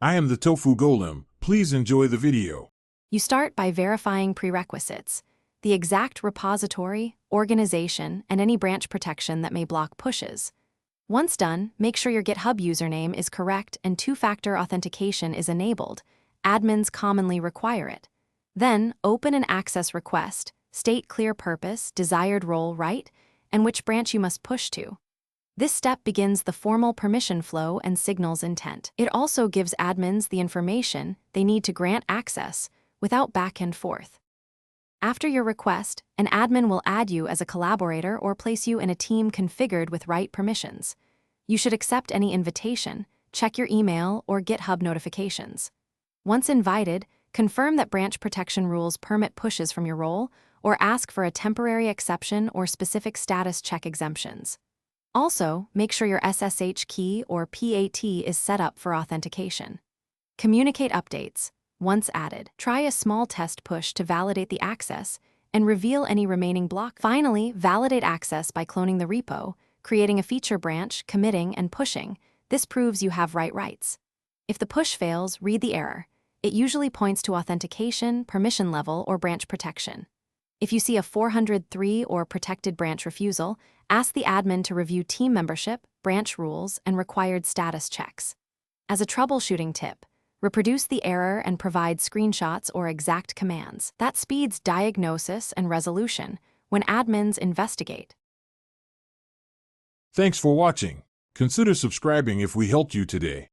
I am the Tofu Golem. Please enjoy the video. You start by verifying prerequisites, the exact repository, organization, and any branch protection that may block pushes. Once done, make sure your GitHub username is correct and two-factor authentication is enabled. Admins commonly require it. Then, open an access request, state clear purpose, desired role, right, and which branch you must push to. This step begins the formal permission flow and signals intent. It also gives admins the information they need to grant access without back and forth. After your request, an admin will add you as a collaborator or place you in a team configured with right permissions. You should accept any invitation, check your email or GitHub notifications. Once invited, confirm that branch protection rules permit pushes from your role, or ask for a temporary exception or specific status check exemptions. Also, make sure your SSH key or PAT is set up for authentication. Communicate updates. Once added, try a small test push to validate the access and reveal any remaining block. Finally, validate access by cloning the repo, creating a feature branch, committing, and pushing. This proves you have rights. If the push fails, read the error. It usually points to authentication, permission level, or branch protection. If you see a 403 or protected branch refusal, ask the admin to review team membership, branch rules, and required status checks. As a troubleshooting tip, reproduce the error and provide screenshots or exact commands. That speeds diagnosis and resolution when admins investigate. Thanks for watching. Consider subscribing if we helped you today.